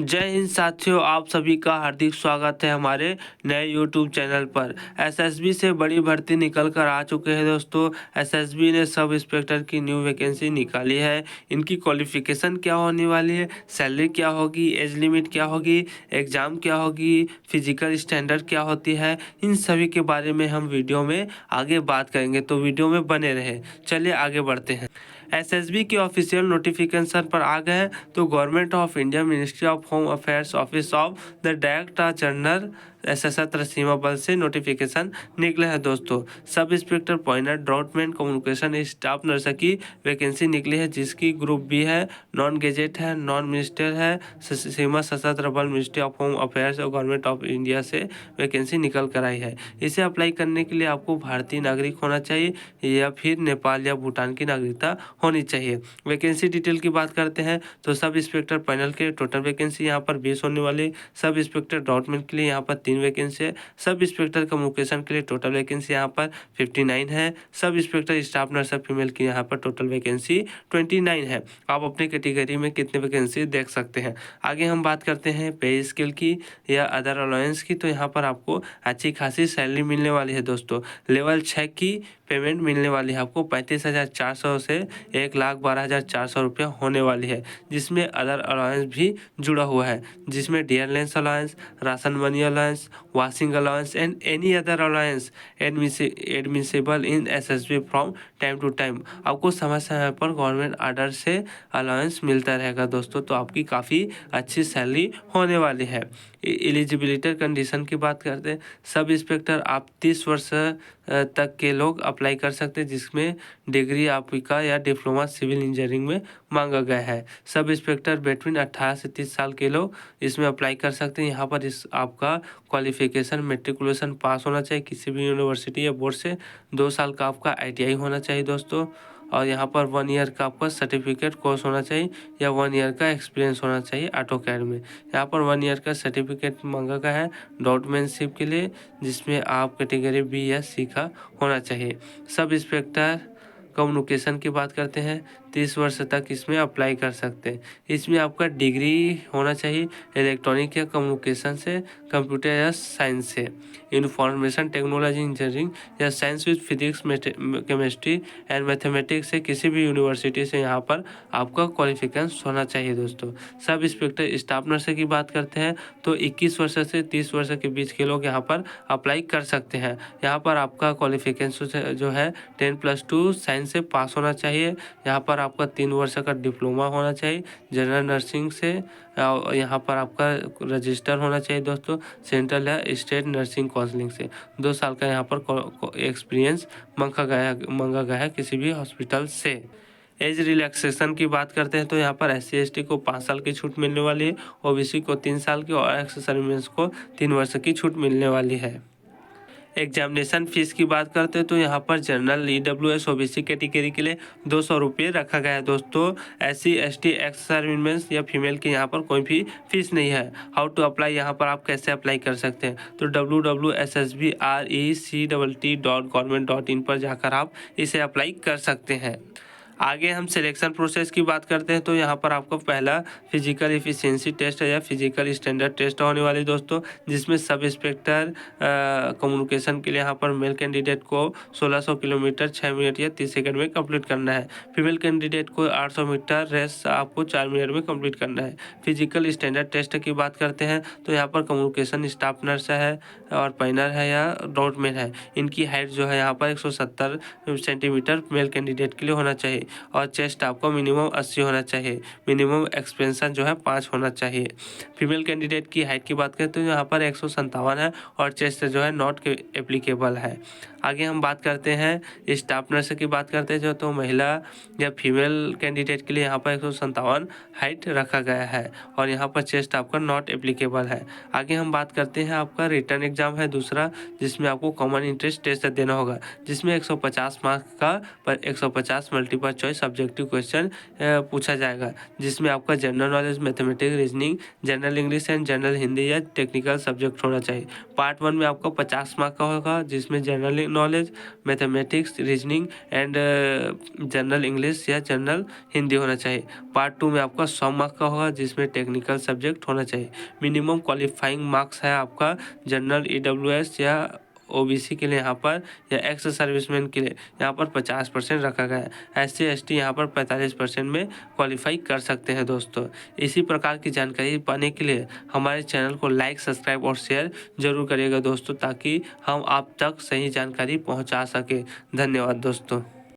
जय हिंद साथियों, आप सभी का हार्दिक स्वागत है हमारे नए यूट्यूब चैनल पर। एसएसबी से बड़ी भर्ती निकल कर आ चुके हैं दोस्तों। एसएसबी ने सब इंस्पेक्टर की न्यू वैकेंसी निकाली है। इनकी क्वालिफिकेशन क्या होने वाली है, सैलरी क्या होगी, एज लिमिट क्या होगी, एग्ज़ाम क्या होगी, फिजिकल स्टैंडर्ड क्या होती है, इन सभी के बारे में हम वीडियो में आगे बात करेंगे, तो वीडियो में बने रहे। चलिए आगे बढ़ते हैं। एसएसबी के ऑफिशियल नोटिफिकेशन पर आ गए हैं तो government of India ministry of home affairs office of the director general Sashastra Seema Bal से नोटिफिकेशन निकले हैं दोस्तों। Sub inspector pointer draughtsman communication staff nurse की वैकेंसी निकली है, जिसकी ग्रुप बी है, नॉन गेजेट है, नॉन मिनिस्टर है, Seema Sashastra Bal ministry of home affairs और गवर्नमेंट ऑफ इंडिया से वैकेंसी निकल कर आई है। इसे अप्लाई करने के लिए आपको भारतीय नागरिक होना चाहिए या फिर नेपाल या भूटान की नागरिकता होनी चाहिए। वैकेंसी डिटेल की बात करते हैं तो सब इंस्पेक्टर पैनल के टोटल वैकेंसी यहाँ पर 20 होने वाली। सब इंस्पेक्टर ड्रॉटमैन के लिए यहाँ पर 3 वैकेंसी है। सब इंस्पेक्टर कम्युनिकेशन के लिए टोटल वैकेंसी यहाँ पर 59 है। Sub inspector staff nurse female की यहाँ पर टोटल वैकेंसी 29 है। आप अपने कैटेगरी में कितने वैकेंसी देख सकते हैं। आगे हम बात करते हैं पे स्केल की या अदर अलाउंस की, तो यहाँ पर आपको अच्छी खासी सैलरी मिलने वाली है दोस्तों। लेवल 6 की पेमेंट मिलने वाली है आपको 35,400 से 1,12,400 रुपया होने वाली है, जिसमें अदर अलाउंस भी जुड़ा हुआ है, जिसमें dearness allowance, ration money allowance, washing allowance and any other allowance admissible in SSB from time to time. आपको समय समय पर गवर्नमेंट आर्डर से अलाउंस मिलता रहेगा दोस्तों, तो आपकी काफ़ी अच्छी सैलरी होने वाली है। एलिजिबिलिटी कंडीशन की बात करते हैं, सब इंस्पेक्टर आप 30 वर्ष तक के लोग अप्लाई कर सकते हैं, जिसमें डिग्री आपका या डिप्लोमा सिविल इंजीनियरिंग में मांगा गया है। सब इंस्पेक्टर बिटवीन 18 से 30 साल के लोग इसमें अप्लाई कर सकते हैं। यहाँ पर इस आपका क्वालिफिकेशन मेट्रिकुलेशन पास होना चाहिए किसी भी यूनिवर्सिटी या बोर्ड से। 2 साल का आपका ITI होना चाहिए दोस्तों, और यहाँ पर 1 ईयर का आपका सर्टिफिकेट कोर्स होना चाहिए या 1 ईयर का एक्सपीरियंस होना चाहिए ऑटोकैड में। यहाँ पर 1 ईयर का सर्टिफिकेट मांगा गया है डॉक्यूमेंटशिप के लिए, जिसमें आप कैटेगरी बी या सी का होना चाहिए। सब इंस्पेक्टर कम्युनिकेशन की बात करते हैं, 30 वर्ष तक इसमें अप्लाई कर सकते हैं। इसमें आपका डिग्री होना चाहिए इलेक्ट्रॉनिक या कम्युनिकेशन से, कंप्यूटर या साइंस से, इंफॉर्मेशन टेक्नोलॉजी इंजीनियरिंग या science with physics chemistry and mathematics से किसी भी यूनिवर्सिटी से यहाँ पर आपका क्वालिफिकेशन होना चाहिए दोस्तों। सब इंस्पेक्टर स्टाफ नर्स की बात करते हैं तो 21 वर्ष से 30 वर्ष के बीच के लोग यहाँ पर अप्लाई कर सकते हैं। यहाँ पर आपका क्वालिफिकेशन जो है 10+2 साइंस से पास होना चाहिए। यहाँ पर आपका 3 वर्ष का डिप्लोमा होना चाहिए जनरल नर्सिंग से। यहाँ पर आपका रजिस्टर होना चाहिए दोस्तों सेंट्रल या स्टेट नर्सिंग काउंसिलिंग से। 2 साल का यहाँ पर एक्सपीरियंस मांगा गया है किसी भी हॉस्पिटल से। एज रिलैक्सेशन की बात करते हैं तो यहाँ पर SC/ST को 5 साल की छूट मिलने वाली है, OBC को 3 साल की और एक्स सर्विसेज को 3 वर्ष की छूट मिलने वाली है। एग्जामिनेशन फीस की बात करते हैं तो यहाँ पर जनरल EWS OBC कैटेगरी के लिए 200 रुपये रखा गया है दोस्तों। SC/ST एक्स सर्विसमेन या फीमेल के यहाँ पर कोई भी फीस नहीं है। हाउ टू अप्लाई, यहाँ पर आप कैसे अप्लाई कर सकते हैं तो www.ssbrectt.government.in पर जाकर आप इसे अप्लाई कर सकते हैं। आगे हम सिलेक्शन प्रोसेस की बात करते हैं तो यहाँ पर आपको पहला फिजिकल एफिशिएंसी टेस्ट या फिजिकल स्टैंडर्ड टेस्ट होने वाली दोस्तों, जिसमें सब इंस्पेक्टर कम्युनिकेशन के लिए यहाँ पर मेल कैंडिडेट को 1600 किलोमीटर 6 मिनट या 30 सेकंड में कंप्लीट करना है। फीमेल कैंडिडेट को 800 मीटर रेस आपको 4 मिनट में कंप्लीट करना है। फिजिकल स्टैंडर्ड टेस्ट की बात करते हैं तो यहाँ पर कम्युनिकेशन स्टाफ नर्स है और पैनर है या डॉटमैन है, इनकी हाइट जो है यहाँ पर 170 सेंटीमीटर मेल कैंडिडेट के लिए होना चाहिए और चेस्ट आपको मिनिमम 80 होना चाहिए। मिनिमम एक्सपेंशन जो है 5 होना चाहिए। फीमेल कैंडिडेट की हाइट की बात करें तो यहाँ पर 157 है और चेस्ट जो है नॉट एप्लीकेबल है। आगे हम बात करते हैं स्टाफ नर्स की बात करते हैं जो तो महिला या फीमेल कैंडिडेट के लिए यहाँ पर 157 हाइट रखा गया है और यहाँ पर चेस्ट आपका नॉट एप्लीकेबल है। आगे हम बात करते हैं आपका रिटर्न एग्जाम है दूसरा, जिसमें आपको कॉमन इंटरेस्ट टेस्ट देना होगा, जिसमें 150 मार्क्स का पर 150 मल्टीपल चॉइस सब्जेक्टिव क्वेश्चन पूछा जाएगा, जिसमें आपका general knowledge, mathematics, reasoning, general English and general Hindi या टेक्निकल सब्जेक्ट होना चाहिए। पार्ट 1 में आपको 50 मार्क का होगा, जिसमें general knowledge, mathematics, reasoning and general English या जनरल हिंदी होना चाहिए। पार्ट 2 में आपका 100 मार्क्स का होगा, जिसमें टेक्निकल सब्जेक्ट होना चाहिए। मिनिमम क्वालिफाइंग मार्क्स है आपका जनरल, ईडब्ल्यूएस या ओबीसी के लिए यहाँ पर, या एक्स सर्विसमैन के लिए यहाँ पर 50% रखा गया है। एससी एसटी यहाँ पर 45% में क्वालिफाई कर सकते हैं दोस्तों। इसी प्रकार की जानकारी पाने के लिए हमारे चैनल को लाइक, सब्सक्राइब और शेयर जरूर करिएगा दोस्तों, ताकि हम आप तक सही जानकारी पहुँचा सकें। धन्यवाद दोस्तों।